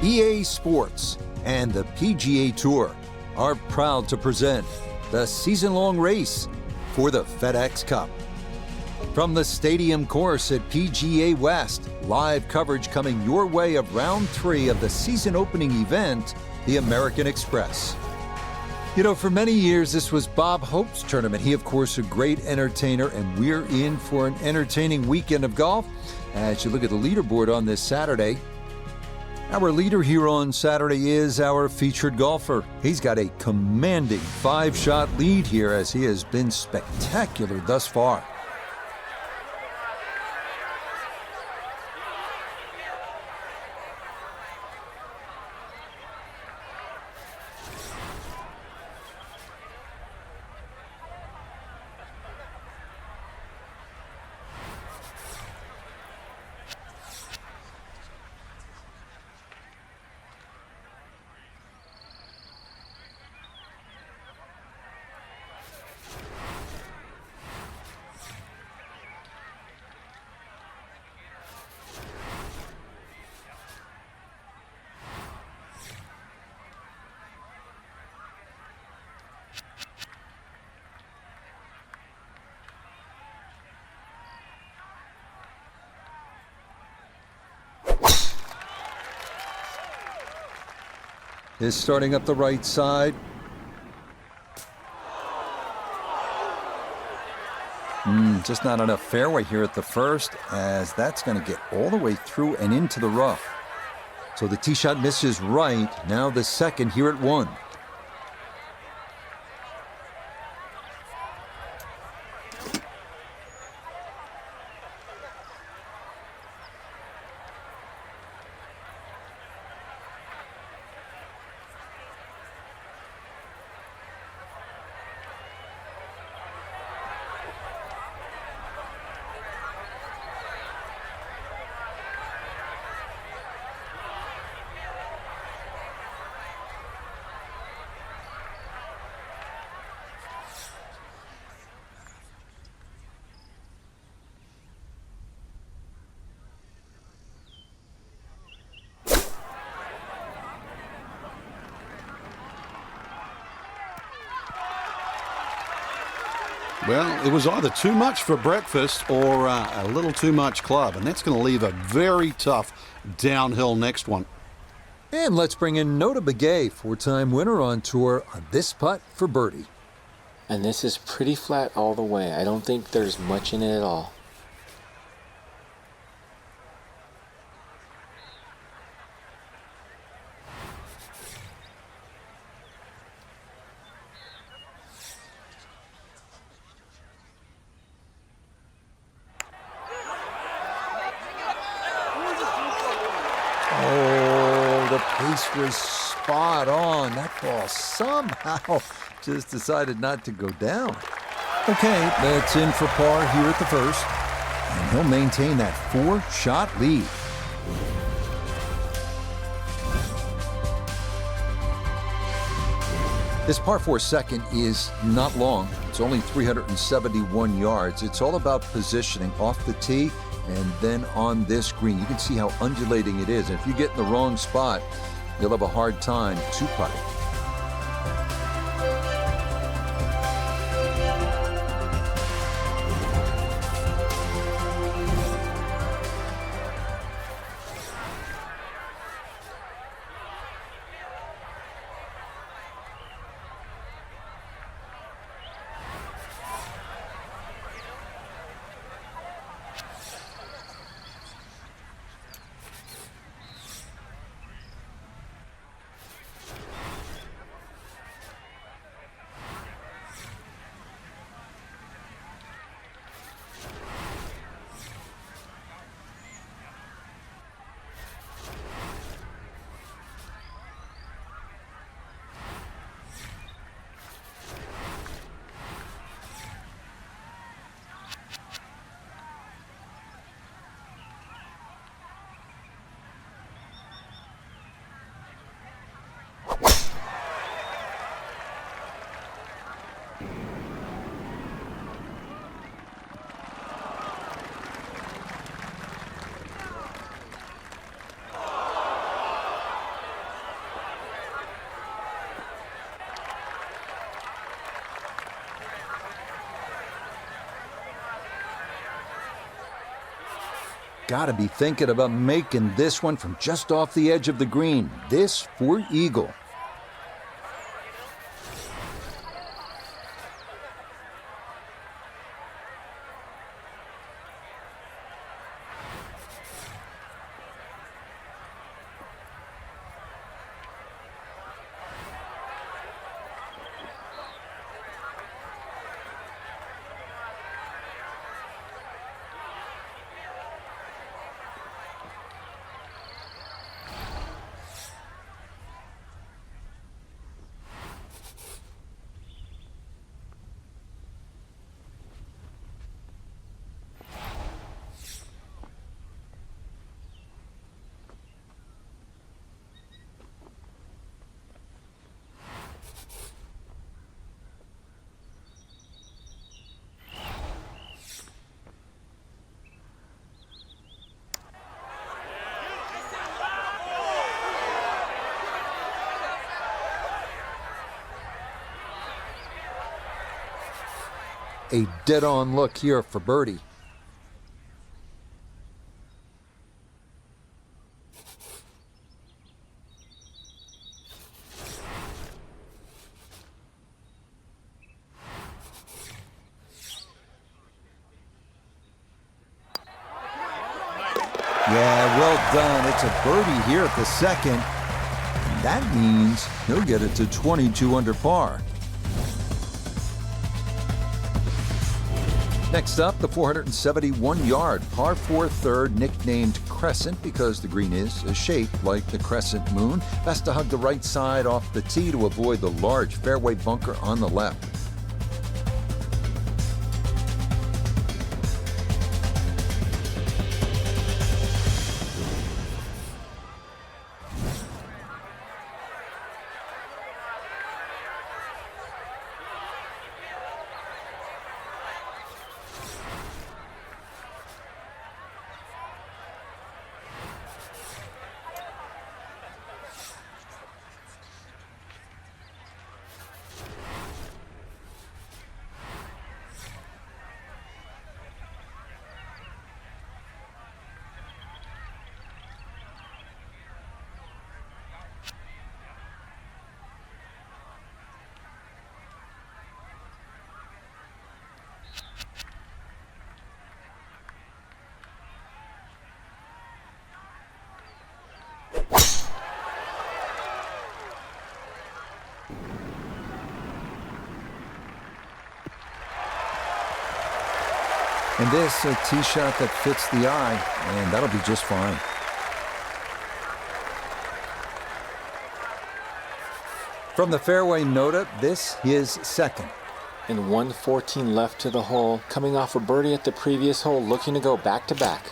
EA Sports, and the PGA Tour are proud to present the season-long race for the FedEx Cup. From the stadium course at PGA West, live coverage coming your way of round 3 of the season opening event, the American Express. You know, for many years, this was Bob Hope's tournament. He, of course, a great entertainer, and we're in for an entertaining weekend of golf. As you look at the leaderboard on this Saturday, our leader here on Saturday is our featured golfer. He's got a commanding 5-shot lead here as he has been spectacular thus far. Is starting up the right side. Just not enough fairway here at the first, as that's going to get all the way through and into the rough. So the tee shot misses right. Now the second here at 1. Well, it was either too much for breakfast or a little too much club, and that's going to leave a very tough downhill next one. And let's bring in Nota Begay, 4-time winner on tour, on this putt for birdie. And this is pretty flat all the way. I don't think there's much in it at all. The pace was spot on. That ball somehow just decided not to go down. Okay, that's in for par here at the first, and he'll maintain that 4-shot lead. This par 4 second is not long. It's only 371 yards. It's all about positioning off the tee and then on this green. You can see how undulating it is. And if you get in the wrong spot, you'll have a hard time two-putting. got to be thinking about making this one from just off the edge of the green. This for eagle. A dead-on look here for birdie. Yeah, well done. It's a birdie here at the second. And that means he'll get it to 22 under par. Next up, the 471-yard par 4 third, nicknamed Crescent because the green is shaped like the crescent moon. Best to hug the right side off the tee to avoid the large fairway bunker on the left. And this, a tee shot that fits the eye, and that'll be just fine. From the fairway nota, this his second. And 114 left to the hole, coming off a birdie at the previous hole, looking to go back-to-back.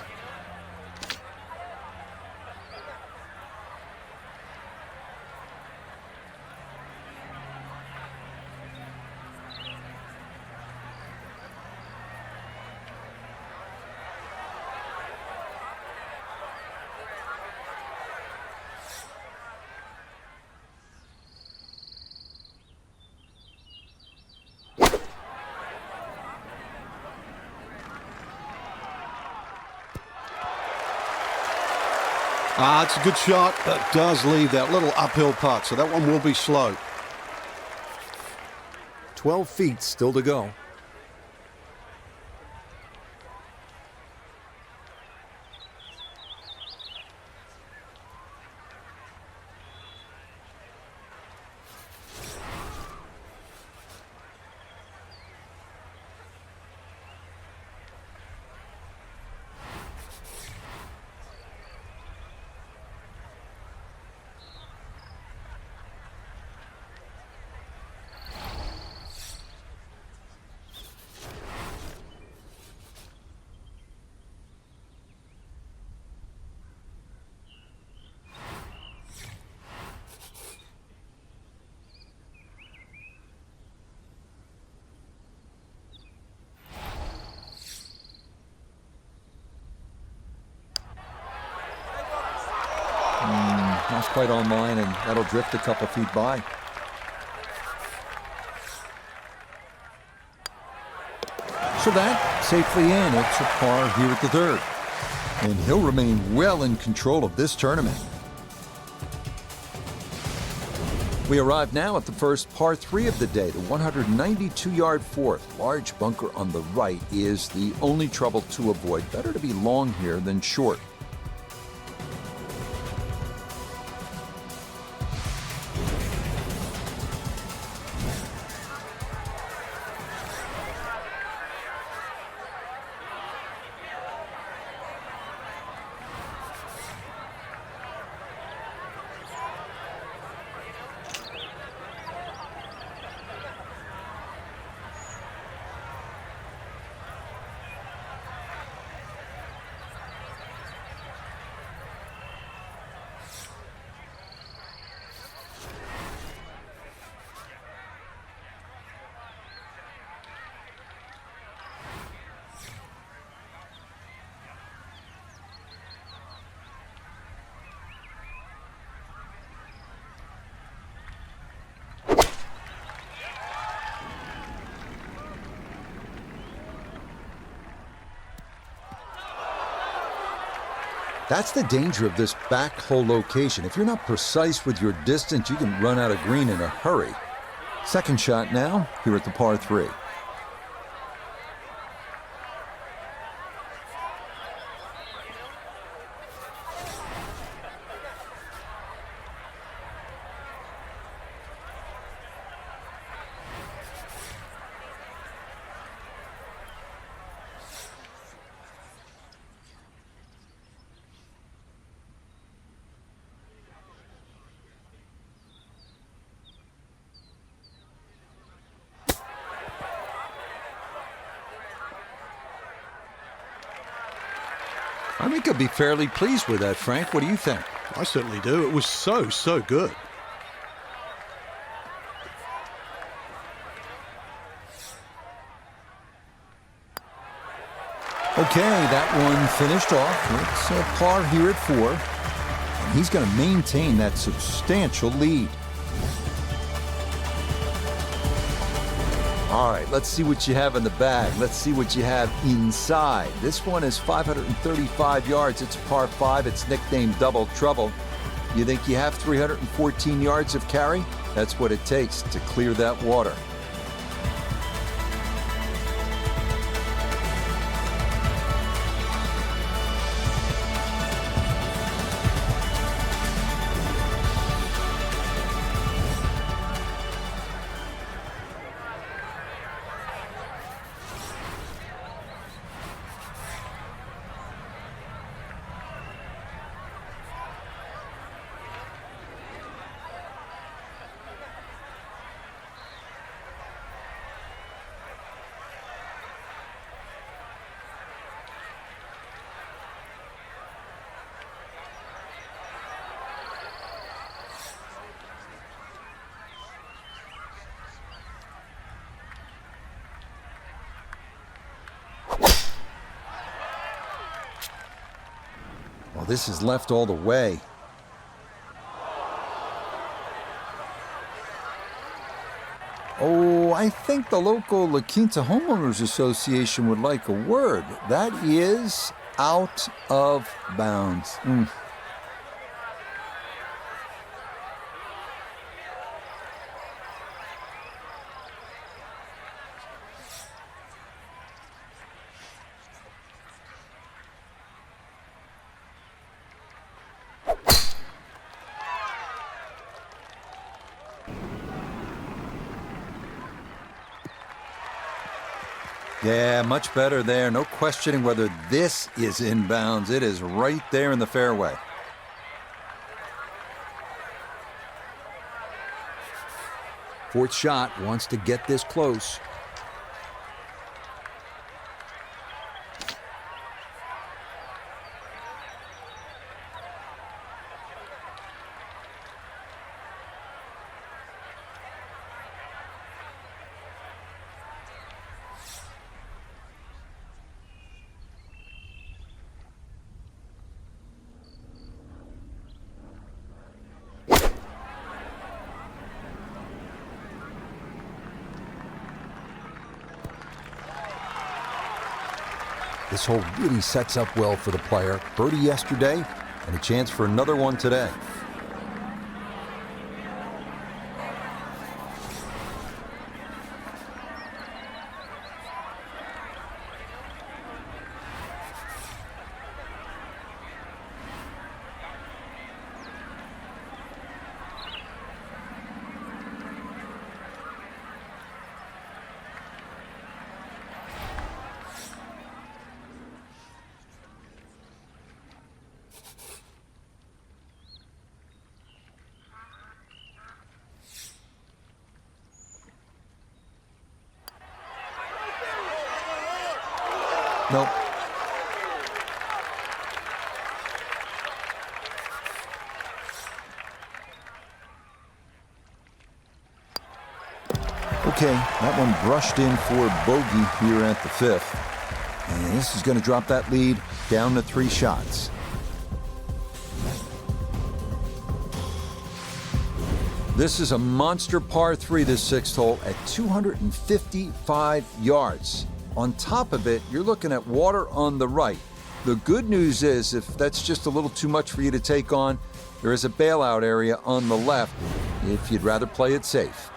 It's a good shot, but does leave that little uphill putt, so that one will be slow. 12 feet still to go. Not quite on line, and that'll drift a couple feet by. So that safely in. It's a par here at the third. And he'll remain well in control of this tournament. We arrive now at the first par 3 of the day, the 192-yard fourth. Large bunker on the right is the only trouble to avoid. Better to be long here than short. That's the danger of this back hole location. If you're not precise with your distance, you can run out of green in a hurry. Second shot now, here at the par 3. I think I'd be fairly pleased with that, Frank. What do you think? I certainly do. It was so good. Okay, that one finished off. It's a par here at 4. And he's going to maintain that substantial lead. All right, let's see what you have in the bag. Let's see what you have inside. This one is 535 yards. It's a par 5. It's nicknamed Double Trouble. You think you have 314 yards of carry? That's what it takes to clear that water. Well, this is left all the way. Oh, I think the local La Quinta Homeowners Association would like a word. That is out of bounds. Yeah, much better there. No questioning whether this is inbounds. It is right there in the fairway. Fourth shot, wants to get this close. This hole really sets up well for the player. Birdie yesterday, and a chance for another one today. Nope. Okay, that one brushed in for bogey here at the 5th. And this is going to drop that lead down to 3 shots. This is a monster par 3, this 6th hole, at 255 yards. On top of it, you're looking at water on the right. The good news is, if that's just a little too much for you to take on, there is a bailout area on the left if you'd rather play it safe.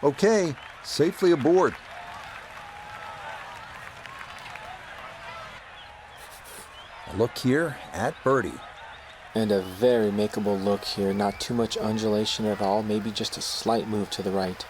Okay, safely aboard. A look here at birdie. And a very makeable look here. Not too much undulation at all. Maybe just a slight move to the right.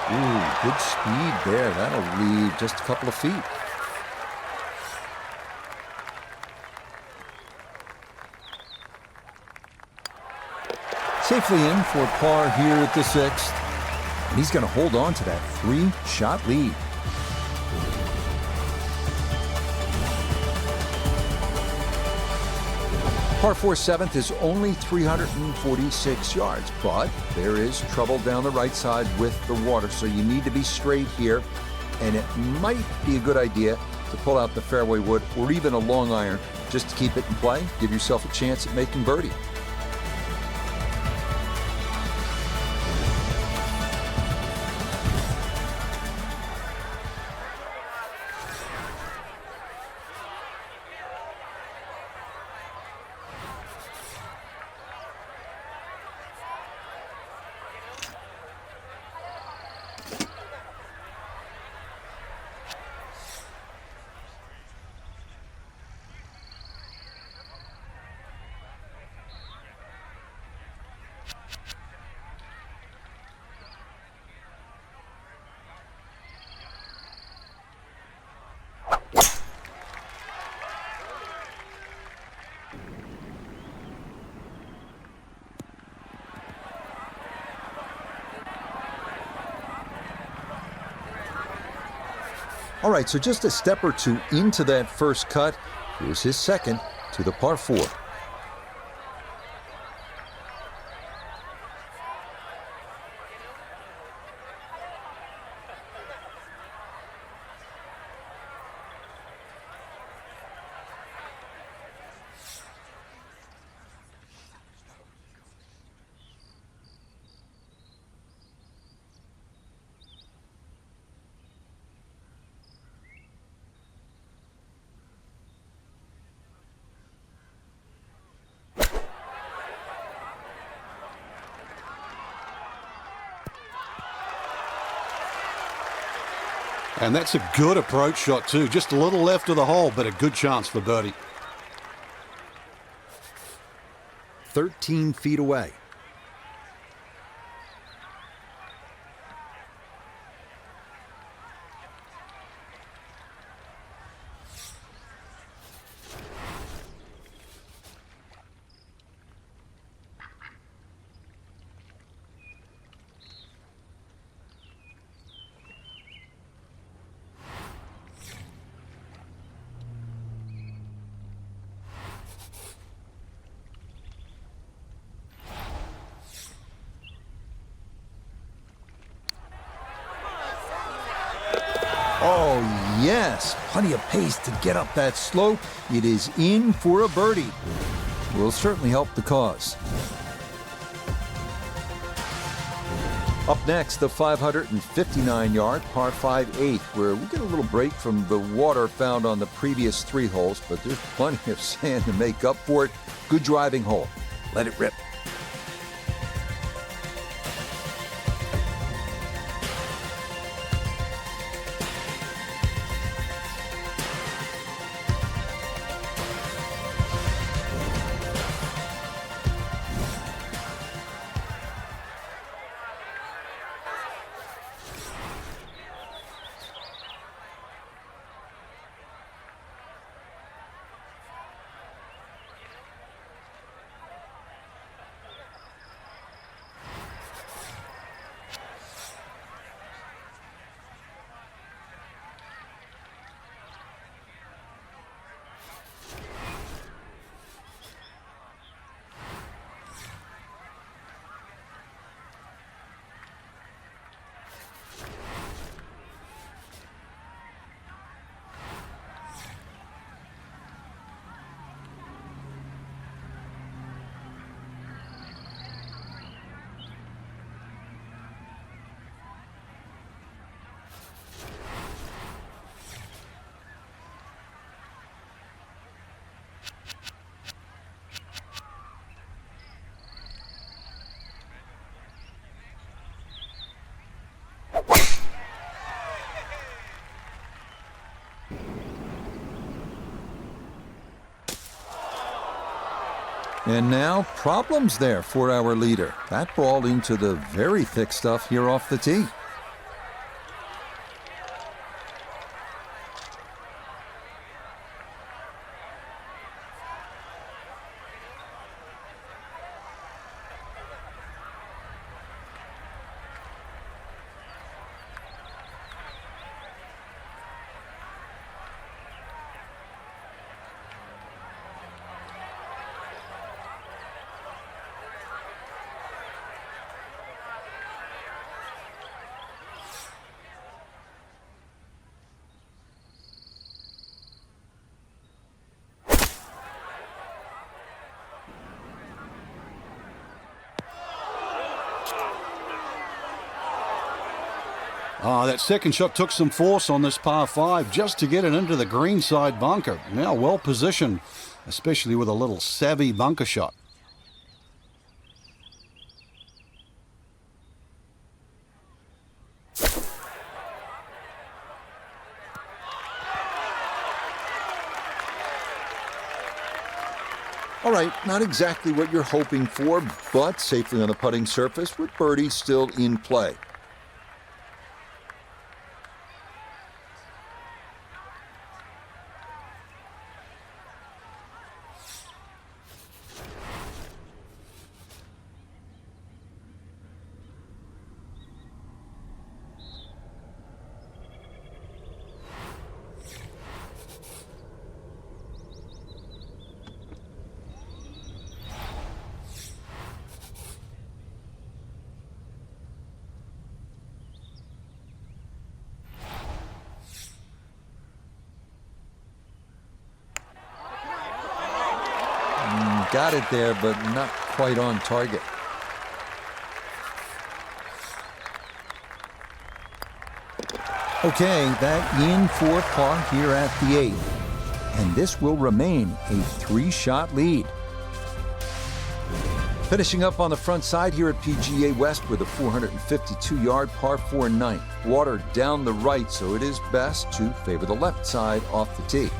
Ooh, good speed there. That'll leave just a couple of feet. Safely in for par here at the 6th. And he's going to hold on to that 3-shot lead. Par 4 7th is only 346 yards, but there is trouble down the right side with the water, so you need to be straight here, and it might be a good idea to pull out the fairway wood or even a long iron just to keep it in play, give yourself a chance at making birdie. All right, so just a step or two into that first cut. Here's his second to the par 4. And that's a good approach shot too. Just a little left of the hole, but a good chance for birdie. 13 feet away. Oh, yes. Plenty of pace to get up that slope. It is in for a birdie. Will certainly help the cause. Up next, the 559-yard par 5/8, where we get a little break from the water found on the previous 3 holes, but there's plenty of sand to make up for it. Good driving hole. Let it rip. And now, problems there for our leader. That ball into the very thick stuff here off the tee. That second shot took some force on this par 5 just to get it into the greenside bunker. Now well positioned, especially with a little savvy bunker shot. All right, not exactly what you're hoping for, but safely on the putting surface with birdie still in play. got it there, but not quite on target. Okay, that in for par here at the 8th. And this will remain a 3-shot lead. Finishing up on the front side here at PGA West with a 452-yard par 4 ninth. Water down the right, so it is best to favor the left side off the tee.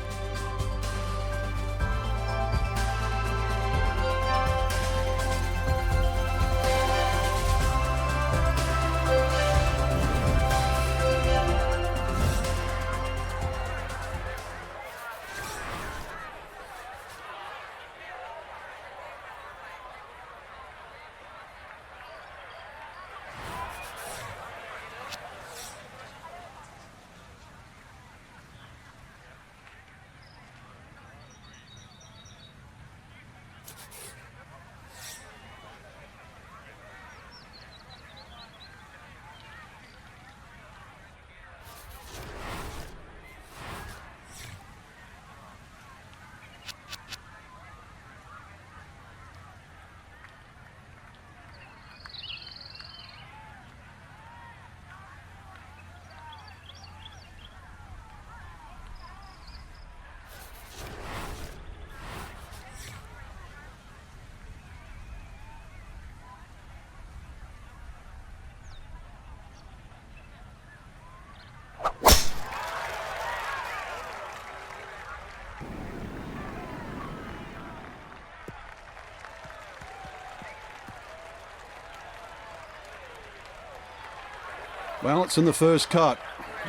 Well, it's in the first cut.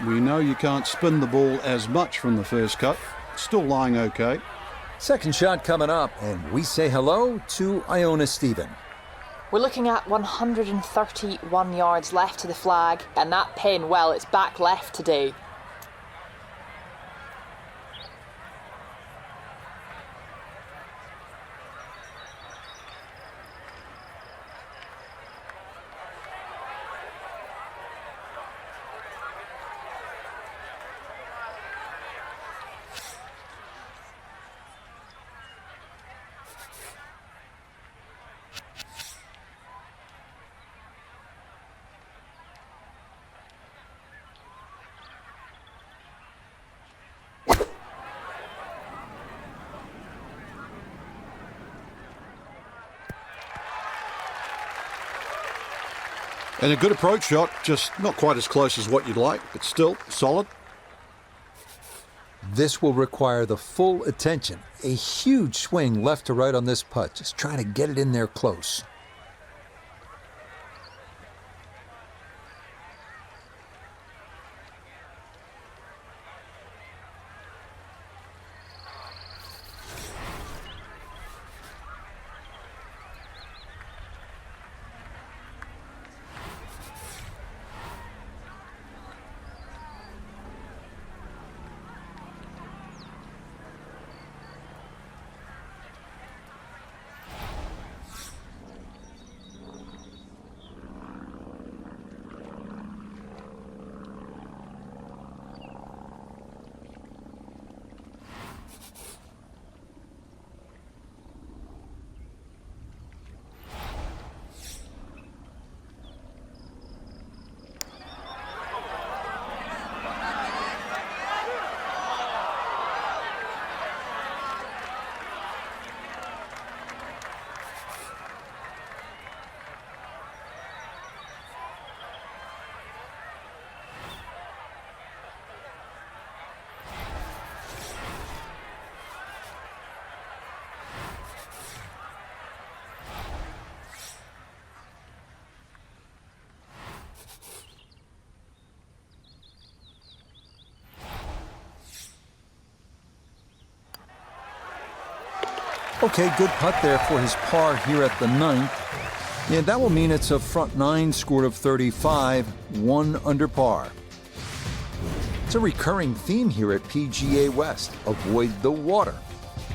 We know you can't spin the ball as much from the first cut. Still lying okay. Second shot coming up, and we say hello to Iona Stephen. We're looking at 131 yards left to the flag, and that pin, well, it's back left today. And a good approach shot, just not quite as close as what you'd like, but still solid. This will require the full attention. A huge swing left to right on this putt. Just trying to get it in there close. Okay, good putt there for his par here at the 9th. Yeah, that will mean it's a front 9 scored of 35, 1 under par. It's a recurring theme here at PGA West. Avoid the water.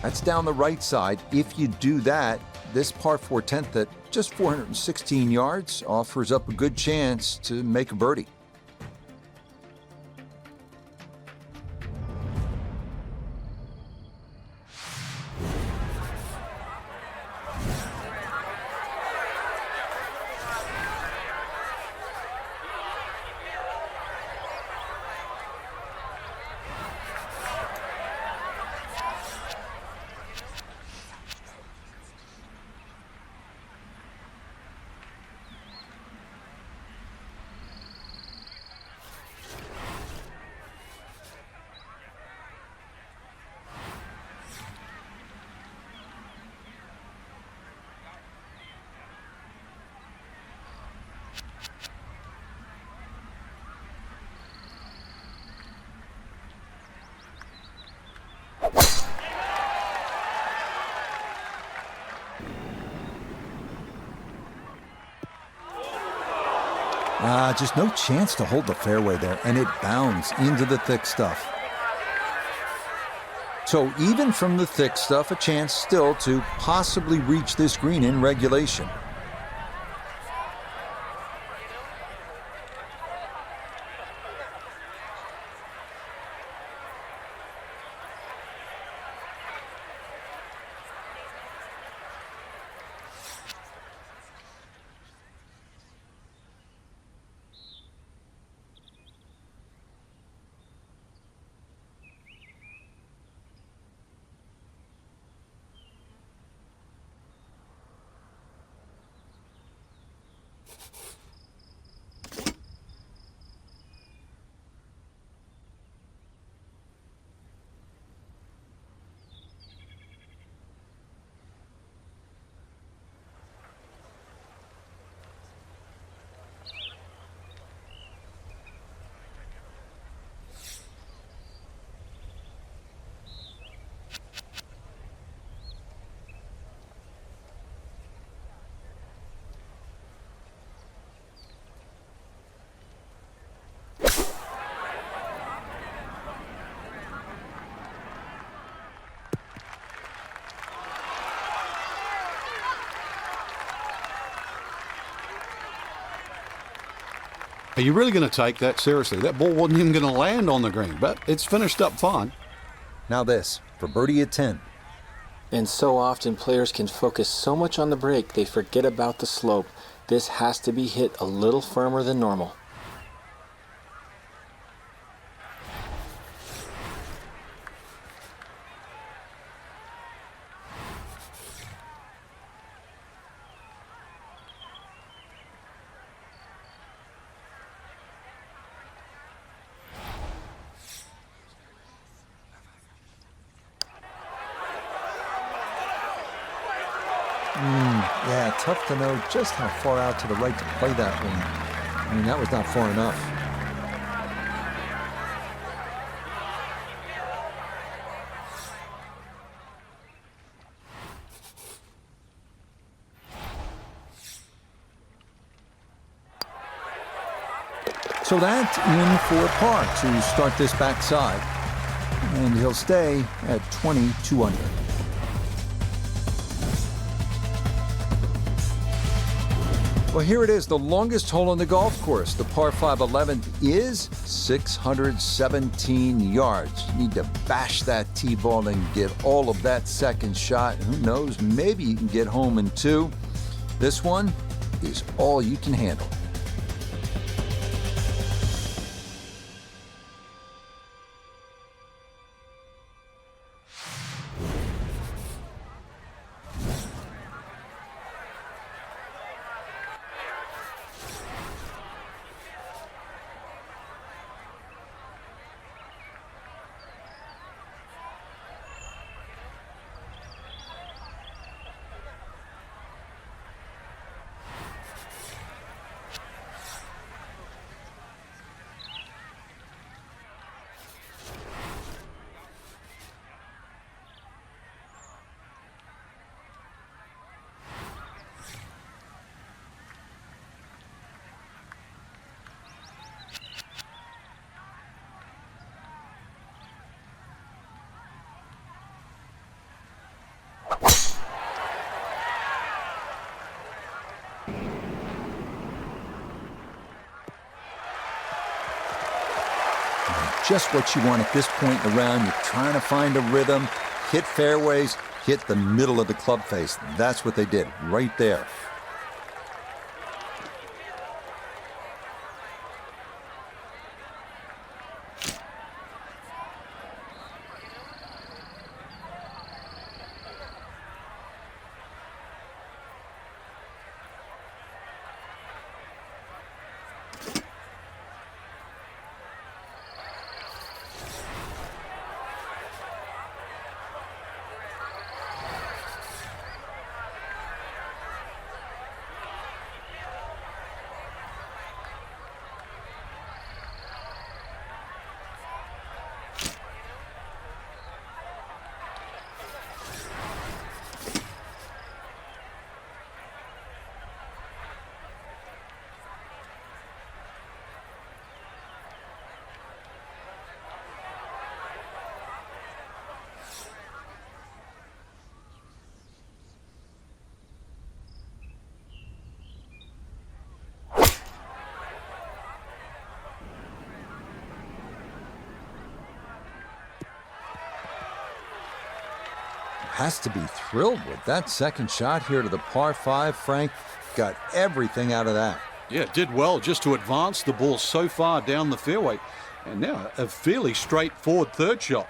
That's down the right side. If you do that, this par 4 10th at just 416 yards offers up a good chance to make a birdie. Just no chance to hold the fairway there, and it bounds into the thick stuff. So even from the thick stuff, a chance still to possibly reach this green in regulation. Are you really going to take that seriously? That ball wasn't even going to land on the green, but it's finished up fine. Now this, for birdie at 10. And so often players can focus so much on the break they forget about the slope. This has to be hit a little firmer than normal. Yeah, tough to know just how far out to the right to play that one. I mean, that was not far enough. So that in for par to start this backside. And he'll stay at 22 under. Well, here it is, the longest hole on the golf course. The par 5 11th is 617 yards. You need to bash that tee ball and get all of that second shot. Who knows, maybe you can get home in 2. This one is all you can handle. Just what you want at this point in the round. You're trying to find a rhythm, hit fairways, hit the middle of the club face. That's what they did right there. has to be thrilled with that second shot here to the par 5. Frank got everything out of that. Yeah, did well just to advance the ball so far down the fairway. And now a fairly straightforward third shot.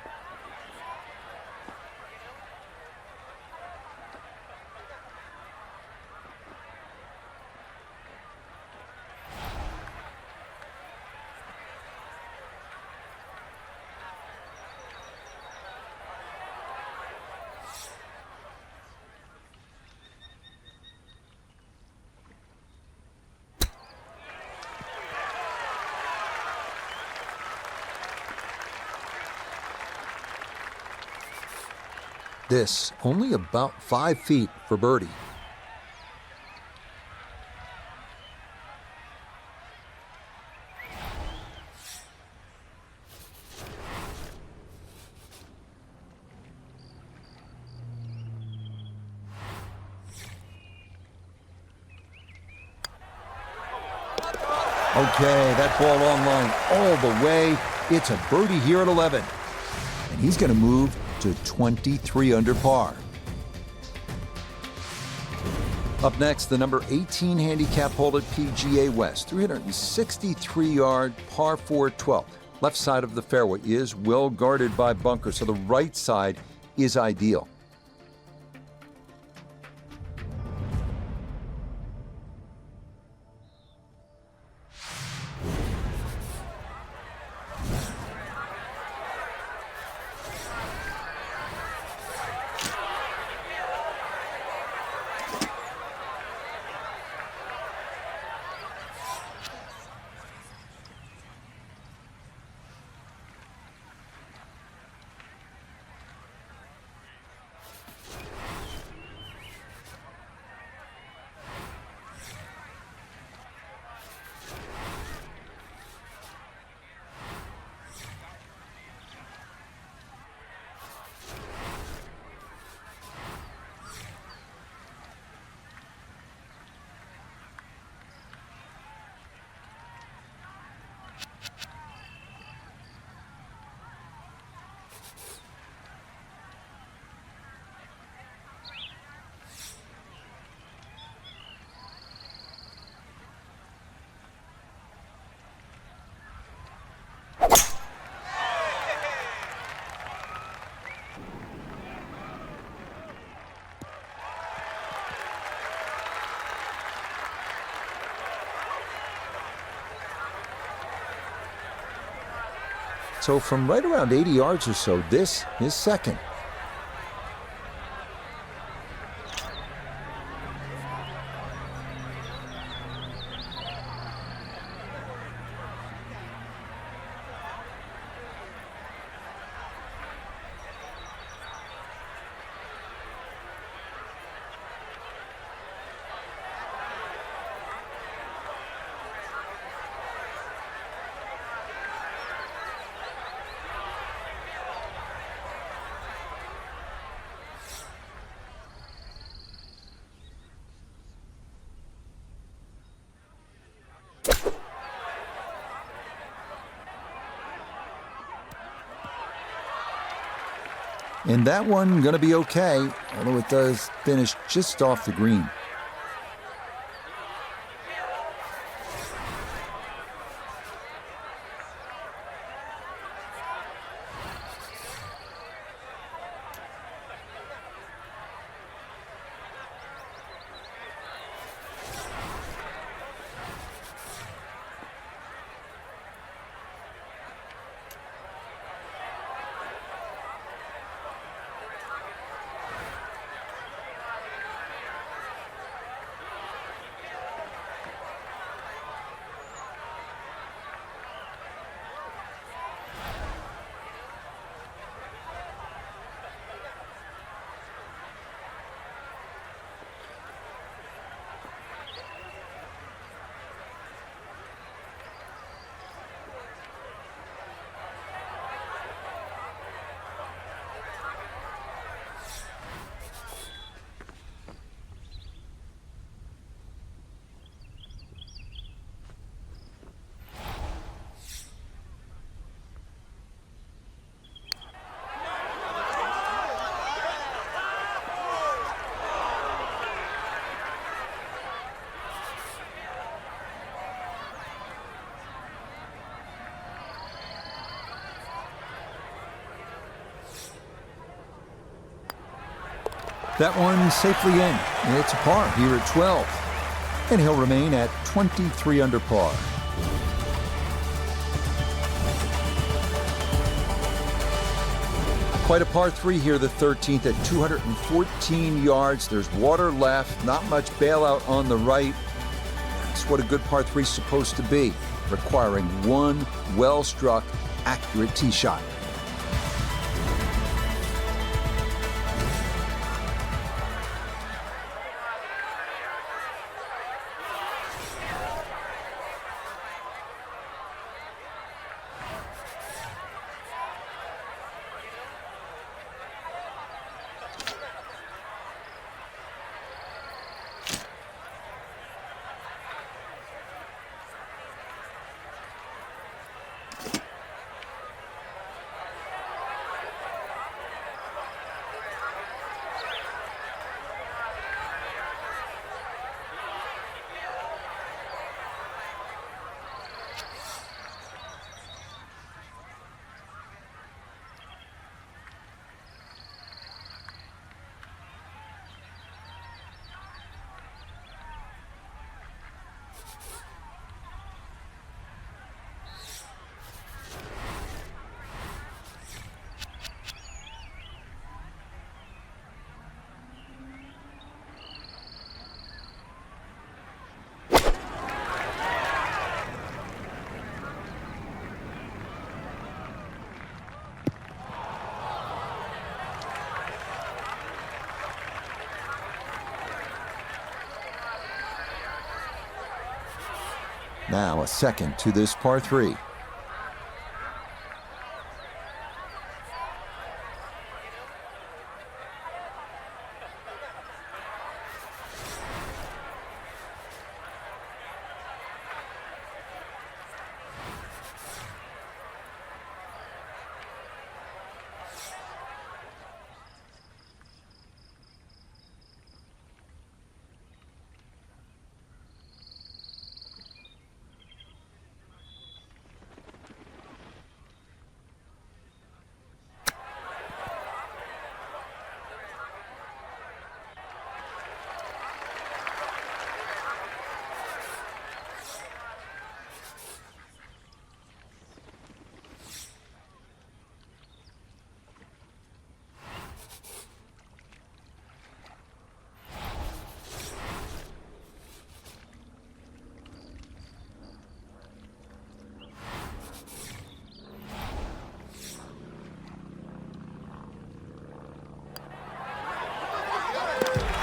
This only about 5 feet for birdie. Okay, that ball on line all the way. It's a birdie here at 11. And he's going to move to 23 under par. Up next, the number 18 handicap hole at PGA West. 363-yard par 4 12. Left side of the fairway is well guarded by bunkers, so the right side is ideal. So from right around 80 yards or so, this is second. And that one going to be okay, although it does finish just off the green. That one safely in. It's a par here at 12. And he'll remain at 23 under par. Quite a par 3 here, the 13th at 214 yards. There's water left, not much bailout on the right. That's what a good par 3 is supposed to be, requiring one well-struck, accurate tee shot. Now a second to this par 3.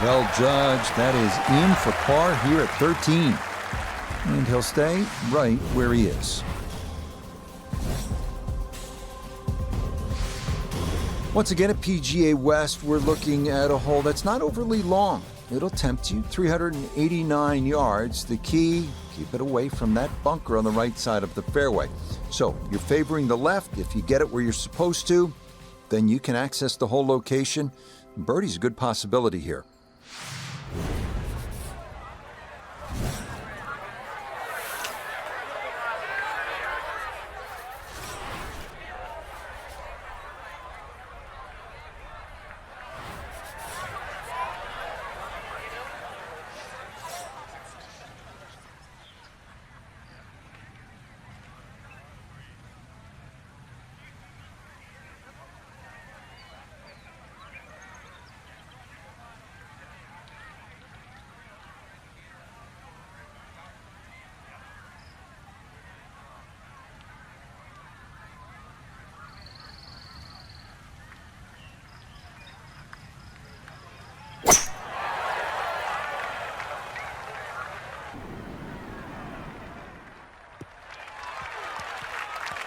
Well judged. That is in for par here at 13. And he'll stay right where he is. Once again at PGA West, we're looking at a hole that's not overly long. It'll tempt you, 389 yards. The key, keep it away from that bunker on the right side of the fairway. So you're favoring the left. If you get it where you're supposed to, then you can access the whole location. Birdie's a good possibility here.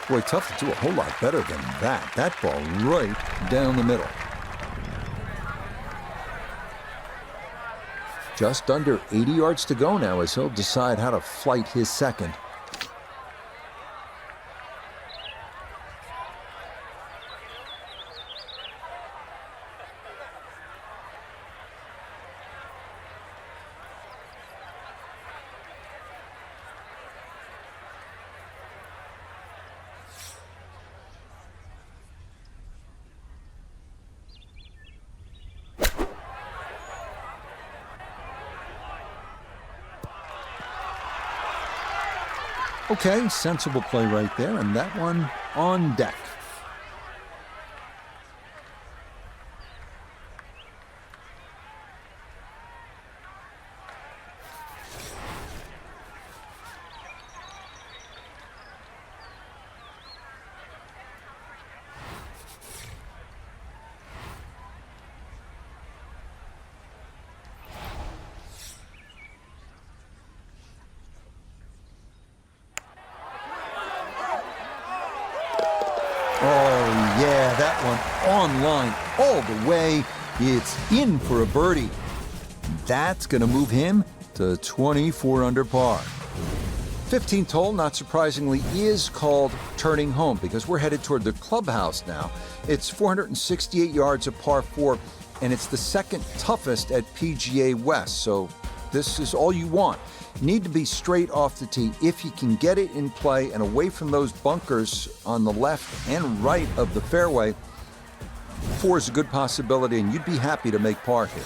Boy, tough to do a whole lot better than that. That ball right down the middle. Just under 80 yards to go now as he'll decide how to flight his second. Okay, sensible play right there, and that one on deck. Oh, yeah, that one on line all the way. It's in for a birdie. That's going to move him to 24 under par. 15th hole, not surprisingly, is called turning home because we're headed toward the clubhouse now. It's 468 yards of par 4, and it's the second toughest at PGA West, so this is all you want. Need to be straight off the tee. If you can get it in play and away from those bunkers on the left and right of the fairway, 4 is a good possibility, and you'd be happy to make par here.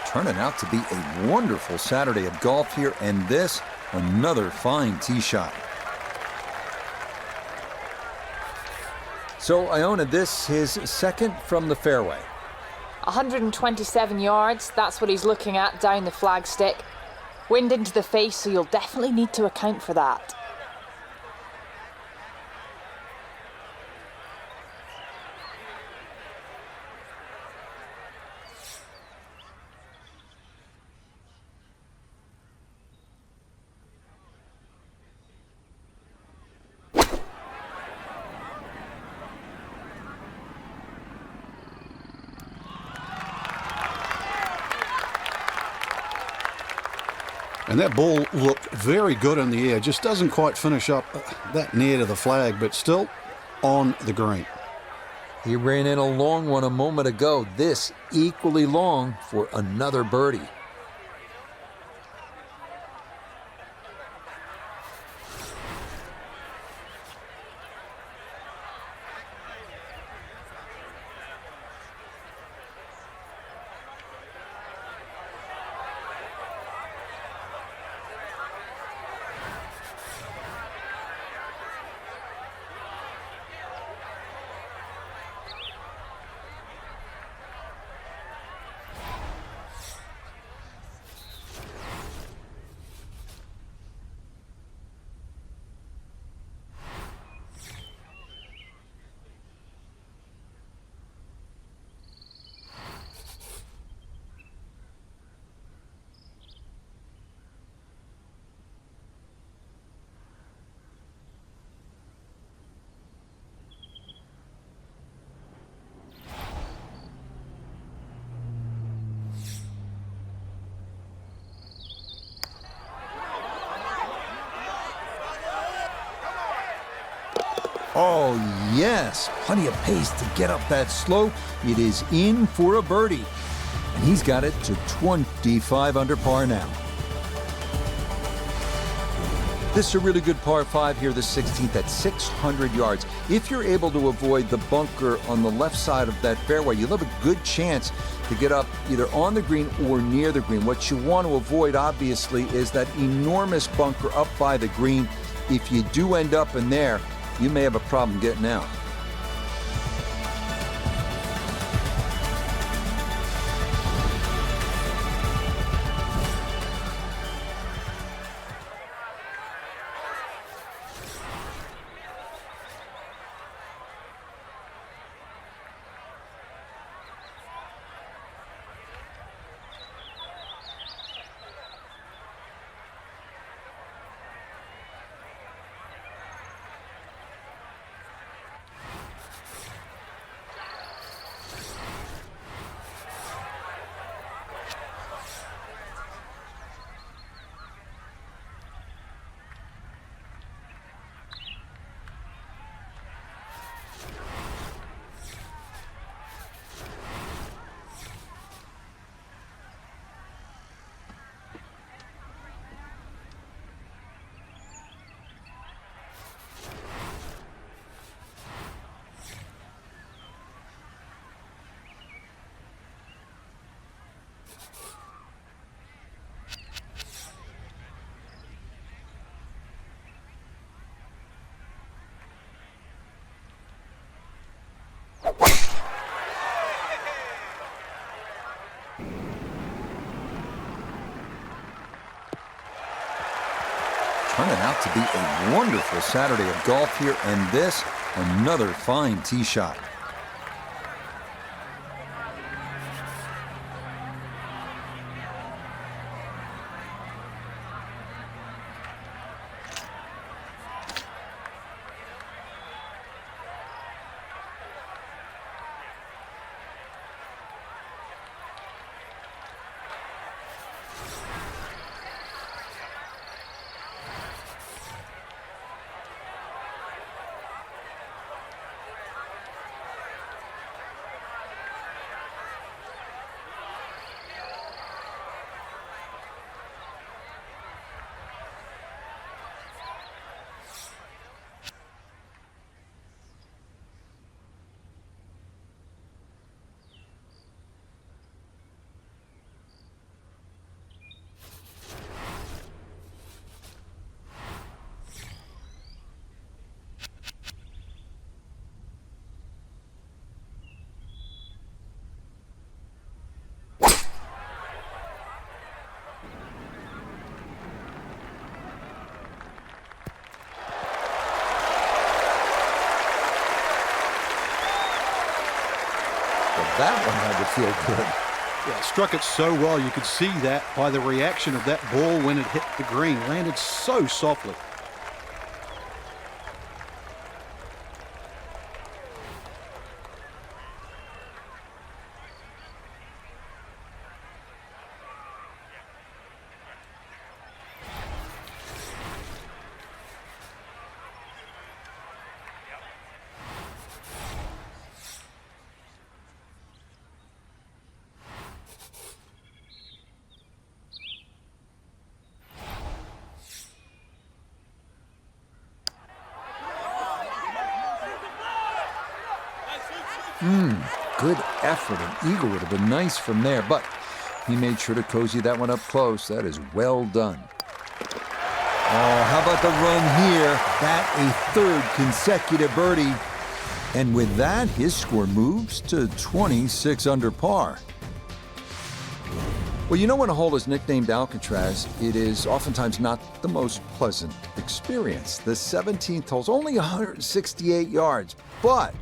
Turning out to be a wonderful Saturday of golf here, and this, another fine tee shot. So Iona, this his second from the fairway. 127 yards, that's what he's looking at down the flagstick. Wind into the face, so you'll definitely need to account for that. And that ball looked very good in the air. Just doesn't quite finish up that near to the flag, but still on the green. He ran in a long one a moment ago. This equally long for another birdie. Oh, yes, plenty of pace to get up that slope. It is in for a birdie, and he's got it to 25 under par now. This is a really good par 5 here, the 16th at 600 yards. If you're able to avoid the bunker on the left side of that fairway, you'll have a good chance to get up either on the green or near the green. What you want to avoid, obviously, is that enormous bunker up by the green. If you do end up in there, you may have a problem getting out. Turning out to be a wonderful Saturday of golf here, and this, another fine tee shot. That one had to feel good. Yeah, struck it so well. You could see that by the reaction of that ball when it hit the green. Landed so softly. Good effort. An eagle would have been nice from there, but he made sure to cozy that one up close. That is well done. Oh, how about the run here? That a third consecutive birdie. And with that, his score moves to 26 under par. Well, you know, when a hole is nicknamed Alcatraz, it is oftentimes not the most pleasant experience. The 17th hole's only 168 yards, but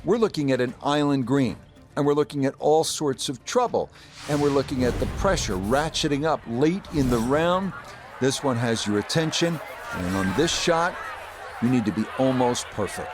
we're looking at an island green, and we're looking at all sorts of trouble, and we're looking at the pressure ratcheting up late in the round. This one has your attention, and on this shot, you need to be almost perfect.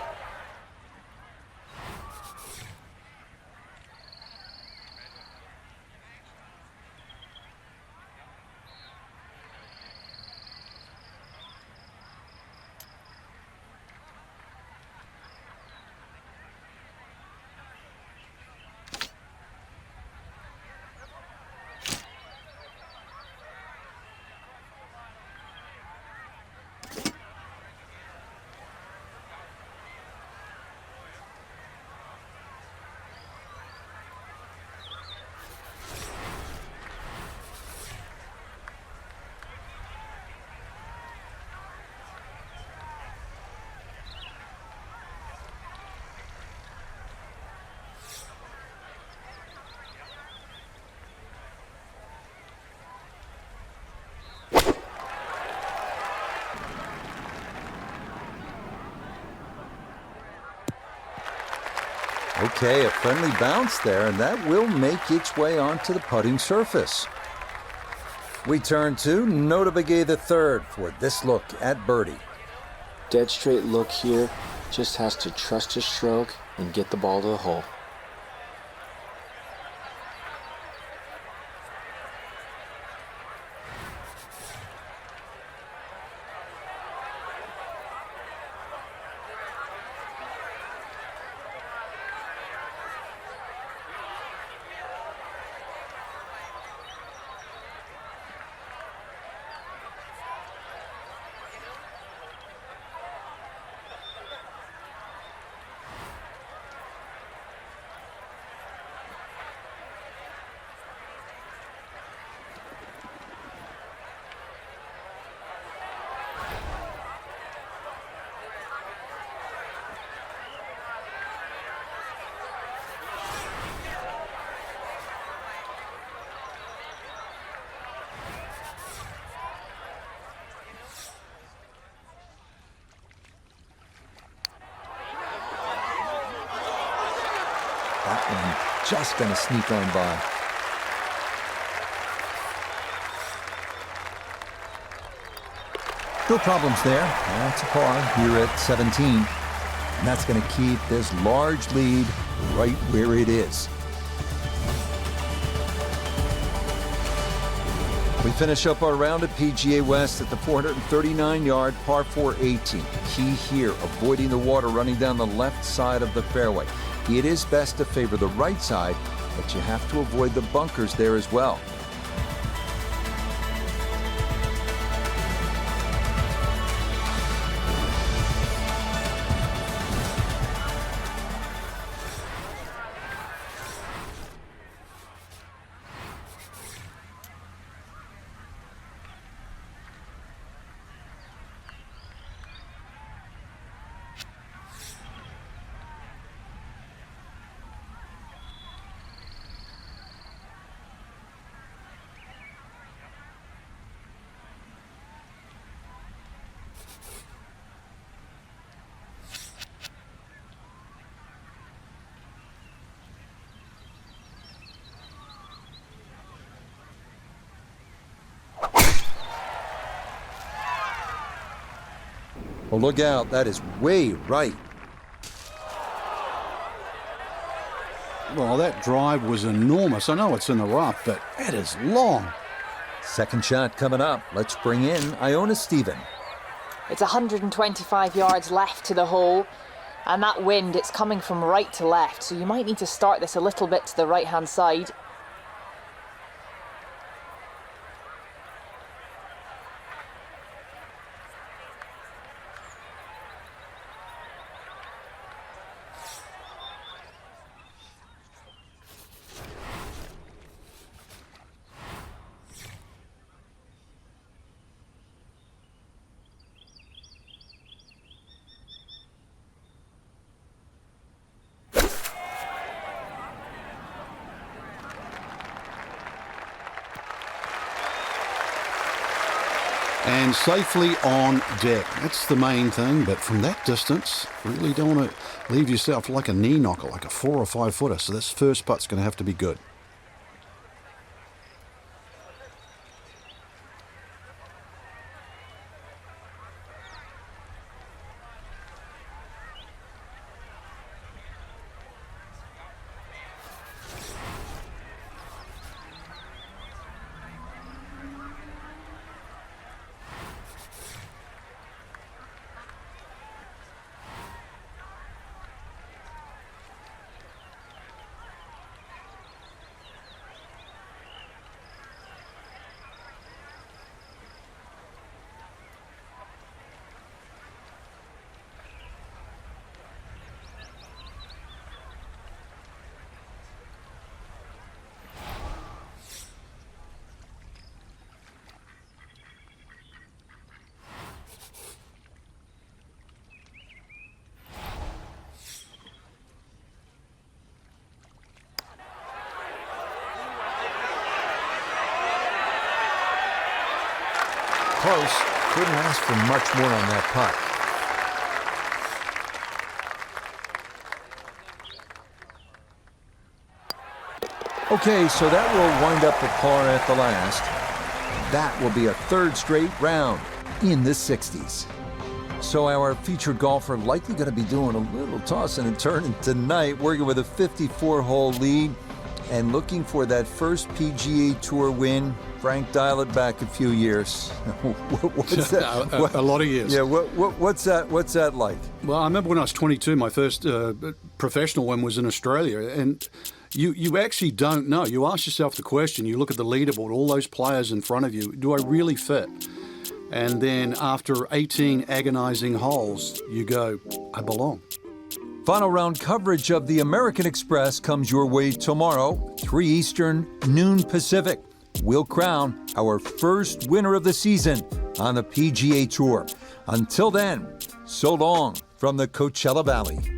Okay, a friendly bounce there, and that will make its way onto the putting surface. We turn to Nota Begay III for this look at birdie. Dead straight look here. Just has to trust his stroke and get the ball to the hole. and just going to sneak on by. No problems there. That's a par here at 17. And that's going to keep this large lead right where it is. We finish up our round at PGA West at the 439-yard par 4 18. Key here, avoiding the water running down the left side of the fairway. It is best to favor the right side, but you have to avoid the bunkers there as well. Well, look out. That is way right. Well, that drive was enormous. I know it's in the rough, but it is long. Second shot coming up. Let's bring in Iona Stephen. It's 125 yards left to the hole, and that wind, it's coming from right to left, so you might need to start this a little bit to the right-hand side. And safely on deck. That's the main thing, but from that distance, really don't want to leave yourself like a knee knocker, like a 4 or 5 footer. So this first putt's going to have to be good. Close. Couldn't ask for much more on that putt. Okay, so that will wind up the par at the last. That will be a third straight round in the 60s. So our featured golfer likely going to be doing a little tossing and turning tonight, working with a 54-hole lead and looking for that first PGA Tour win. Frank, dial it back a few years. What's that? A lot of years. Yeah, what's that like? Well, I remember when I was 22, my first professional one was in Australia, and you actually don't know. You ask yourself the question, you look at the leaderboard, all those players in front of you, do I really fit? And then after 18 agonizing holes, you go, I belong. Final round coverage of the American Express comes your way tomorrow, 3 Eastern, noon Pacific. We'll crown our first winner of the season on the PGA Tour. Until then, so long from the Coachella Valley.